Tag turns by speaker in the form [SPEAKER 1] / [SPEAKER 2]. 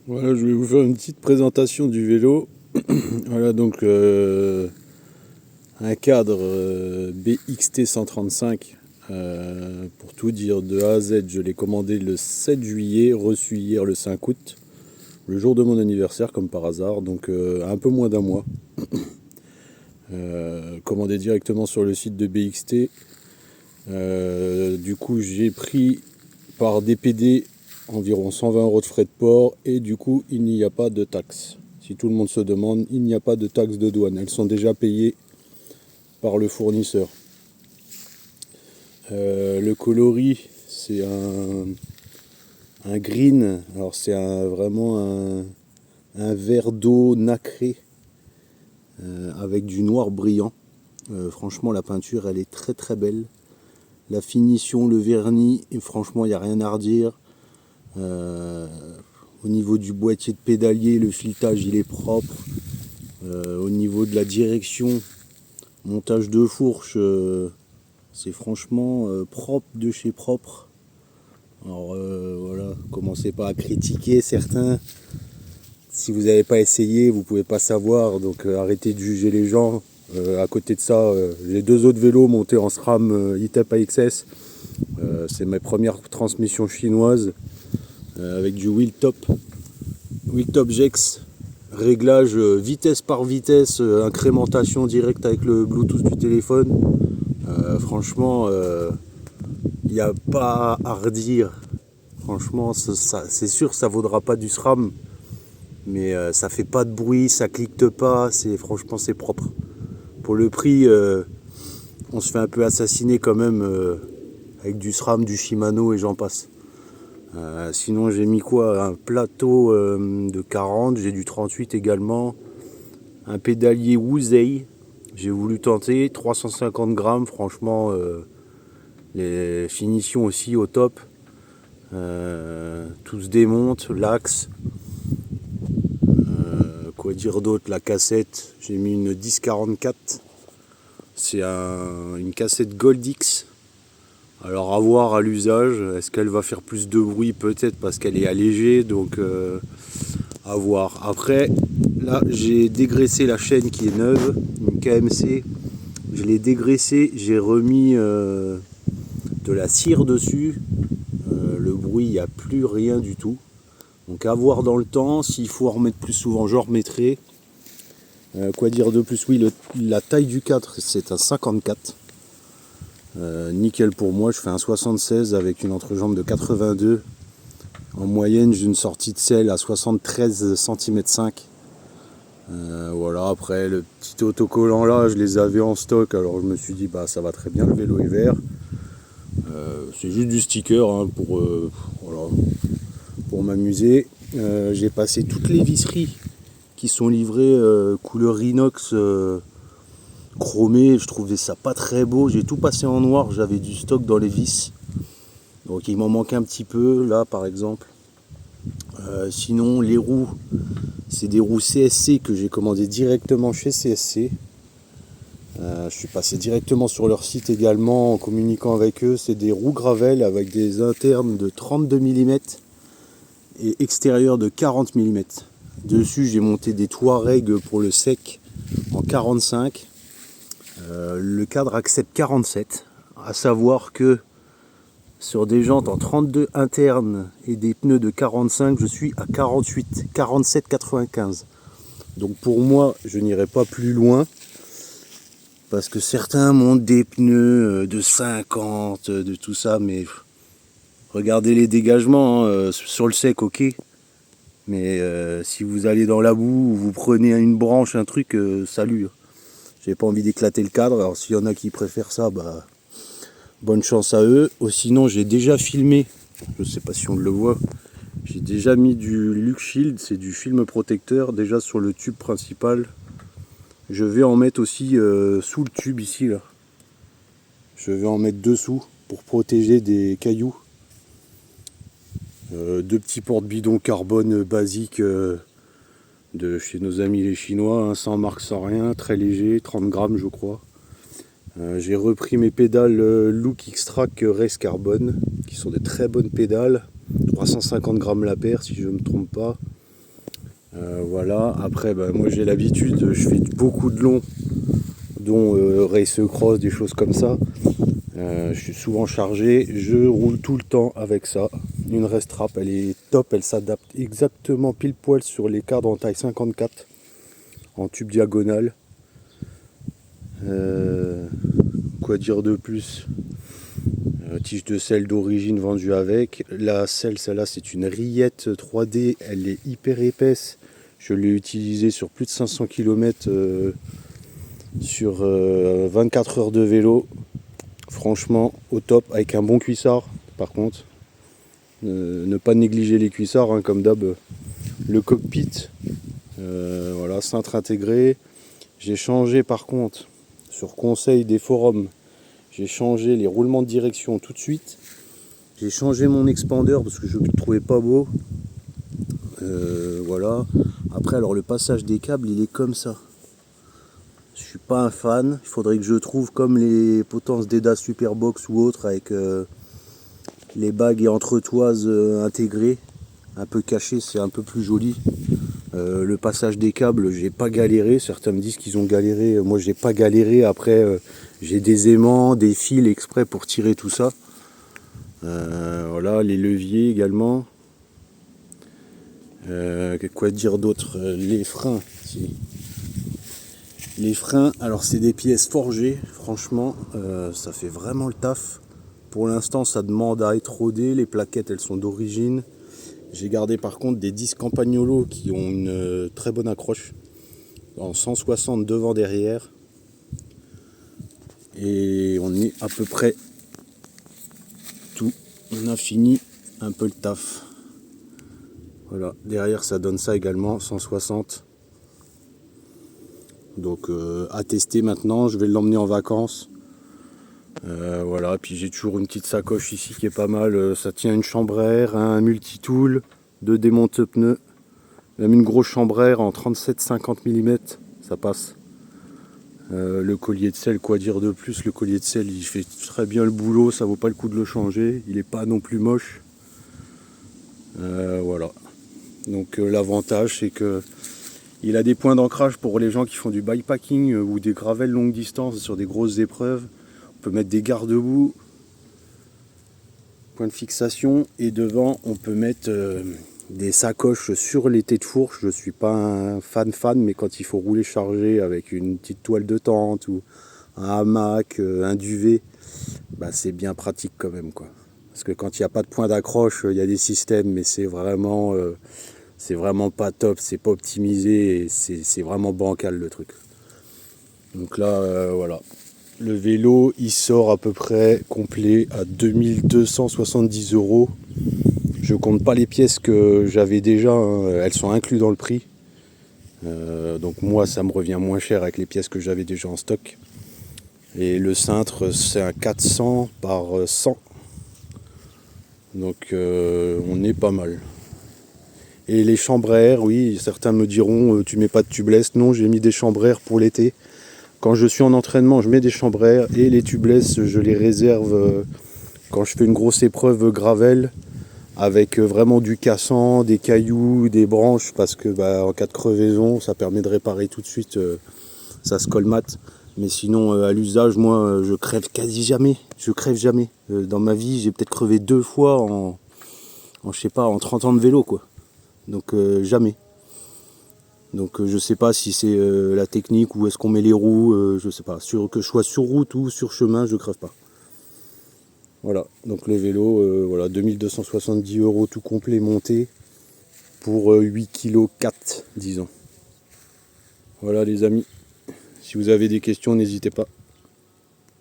[SPEAKER 1] Voilà, je vais vous faire une petite présentation du vélo. Voilà donc un cadre BXT 135. Pour tout dire de A à Z, je l'ai commandé le 7 juillet, reçu hier le 5 août, le jour de mon anniversaire comme par hasard, donc un peu moins d'un mois. Commandé directement sur le site de BXT. Du coup j'ai pris par DPD environ 120 € de frais de port et du coup il n'y a pas de taxe. Si tout le monde se demande, il n'y a pas de taxe de douane, elles sont déjà payées par le fournisseur. Le coloris c'est un green, alors c'est vraiment un vert d'eau nacré avec du noir brillant. Franchement la peinture elle est très très belle. La finition, le vernis, et franchement il n'y a rien à redire. Au niveau du boîtier de pédalier, le filetage il est propre. Au niveau de la direction, montage de fourche, c'est franchement propre de chez propre. Alors voilà, commencez pas à critiquer certains. Si vous n'avez pas essayé, vous pouvez pas savoir, donc arrêtez de juger les gens. À côté de ça, j'ai deux autres vélos montés en SRAM ITEP AXS. C'est mes premières transmissions chinoises avec du wheel top Jex, réglage vitesse par vitesse, incrémentation directe avec le Bluetooth du téléphone. Franchement, il n'y a pas à redire. Franchement, c'est sûr, ça vaudra pas du SRAM, mais ça fait pas de bruit, ça clique pas. Franchement, c'est propre. Pour le prix, on se fait un peu assassiner quand même avec du SRAM, du Shimano et j'en passe. Sinon j'ai mis quoi? Un plateau de 40, j'ai du 38 également. Un pédalier Woozey, j'ai voulu tenter, 350 grammes, franchement les finitions aussi au top. Tout se démonte, l'axe. Quoi dire d'autre? La cassette, j'ai mis une 1044. C'est une cassette Goldix. Alors à voir à l'usage, est-ce qu'elle va faire plus de bruit? Peut-être parce qu'elle est allégée, donc à voir. Après, là j'ai dégraissé la chaîne qui est neuve, une KMC. Je l'ai dégraissée, j'ai remis de la cire dessus. Le bruit, il n'y a plus rien du tout. Donc à voir dans le temps, s'il faut en remettre plus souvent, j'en remettrai. Quoi dire de plus? Oui, la taille du cadre, c'est un 54. Nickel pour moi, je fais un 76 avec une entrejambe de 82. En moyenne, j'ai une sortie de selle à 73 cm 5. Voilà, après le petit autocollant là, je les avais en stock, alors je me suis dit bah ça va très bien, le vélo est vert. C'est juste du sticker hein, voilà, pour m'amuser. J'ai passé toutes les visseries qui sont livrées couleur inox chromé, je trouvais ça pas très beau, j'ai tout passé en noir, j'avais du stock dans les vis, donc il m'en manque un petit peu là par exemple. Sinon les roues, c'est des roues CSC que j'ai commandées directement chez CSC. Je suis passé directement sur leur site également en communiquant avec eux. C'est des roues Gravel avec des internes de 32 mm et extérieurs de 40 mm. Dessus j'ai monté des Touareg pour le sec en 45. Le cadre accepte 47, à savoir que sur des jantes en 32 internes et des pneus de 45, je suis à 48, 47, 95. Donc pour moi, je n'irai pas plus loin parce que certains montent des pneus de 50, de tout ça, mais regardez les dégagements hein, sur le sec, ok. Mais si vous allez dans la boue, vous prenez une branche, un truc, salut. J'ai pas envie d'éclater le cadre, alors s'il y en a qui préfèrent ça, bah bonne chance à eux. Sinon j'ai déjà filmé, je sais pas si on le voit, j'ai déjà mis du Luke Shield, c'est du film protecteur déjà sur le tube principal. Je vais en mettre aussi sous le tube ici là. Je vais en mettre dessous pour protéger des cailloux. Deux petits porte-bidons carbone basiques de chez nos amis les Chinois, hein, sans marque, sans rien, très léger, 30 grammes je crois. J'ai repris mes pédales Look X-Track Race Carbone, qui sont des très bonnes pédales, 350 grammes la paire si je ne me trompe pas. Voilà, après moi j'ai l'habitude, je fais beaucoup de long, dont race cross, des choses comme ça. Je suis souvent chargé, je roule tout le temps avec ça. Une rest strap, elle est top, elle s'adapte exactement pile poil sur les cadres en taille 54 en tube diagonal. Quoi dire de plus? Tige de selle d'origine vendue avec. La selle, celle-là, c'est une rillette 3D, elle est hyper épaisse. Je l'ai utilisée sur plus de 500 km sur 24 heures de vélo. Franchement, au top, avec un bon cuissard. Par contre, ne pas négliger les cuissards, hein, comme d'hab. Le cockpit, voilà, cintre intégré. J'ai changé par contre, sur conseil des forums, j'ai changé les roulements de direction tout de suite. J'ai changé mon expander parce que je ne le trouvais pas beau. Voilà. Après, alors le passage des câbles, il est comme ça. Je suis pas un fan. Il faudrait que je trouve comme les potences d'EDA Superbox ou autres avec les bagues et entretoises intégrées, un peu cachées, c'est un peu plus joli. Le passage des câbles, j'ai pas galéré. Certains me disent qu'ils ont galéré. Moi, j'ai pas galéré. Après, j'ai des aimants, des fils exprès pour tirer tout ça. Voilà, les leviers également. Quoi dire d'autre? Les freins. Si. Les freins, alors c'est des pièces forgées. Franchement, ça fait vraiment le taf. Pour l'instant, ça demande à être rodé. Les plaquettes, elles sont d'origine. J'ai gardé par contre des disques Campagnolo qui ont une très bonne accroche. En 160 devant derrière. Et on est à peu près tout. On a fini un peu le taf. Voilà, derrière ça donne ça également, 160. Donc à tester maintenant, je vais l'emmener en vacances. Voilà, puis j'ai toujours une petite sacoche ici qui est pas mal. Ça tient une chambre à air, un multitool, 2 démonte-pneus, même une grosse chambre à air en 37-50 mm, ça passe. Le collier de selle, quoi dire de plus? Le collier de selle, il fait très bien le boulot, ça vaut pas le coup de le changer. Il est pas non plus moche. Voilà. Donc l'avantage, c'est que il a des points d'ancrage pour les gens qui font du bikepacking ou des gravels longue distance sur des grosses épreuves. On peut mettre des garde-boue, point de fixation, et devant on peut mettre des sacoches sur les têtes de fourche. Je suis pas un fan, mais quand il faut rouler chargé avec une petite toile de tente ou un hamac, un duvet, bah c'est bien pratique quand même, quoi. Parce que quand il n'y a pas de point d'accroche, il y a des systèmes, mais c'est vraiment pas top, c'est pas optimisé, et c'est vraiment bancal le truc. Donc là, voilà. Le vélo, il sort à peu près complet à 2270 €. Je compte pas les pièces que j'avais déjà, hein, elles sont incluses dans le prix. Donc moi, ça me revient moins cher avec les pièces que j'avais déjà en stock. Et le cintre, c'est un 400 par 100. Donc on est pas mal. Et les chambres à air, oui, certains me diront tu mets pas de tubeless. Non, j'ai mis des chambres à air pour l'été. Quand je suis en entraînement, je mets des chambres à air et les tubeless, je les réserve quand je fais une grosse épreuve gravel avec vraiment du cassant, des cailloux, des branches, parce que en cas de crevaison, ça permet de réparer tout de suite, ça se colmate. Mais sinon, à l'usage, moi, je crève quasi jamais. Je crève jamais. Dans ma vie, j'ai peut-être crevé 2 fois je sais pas, en 30 ans de vélo, quoi. Donc jamais. Donc je sais pas si c'est la technique ou est-ce qu'on met les roues, je sais pas. Que je sois sur route ou sur chemin, je crève pas. Voilà, donc le vélo, voilà, 2270 € tout complet monté pour 8 kg 4, disons. Voilà les amis, si vous avez des questions, n'hésitez pas.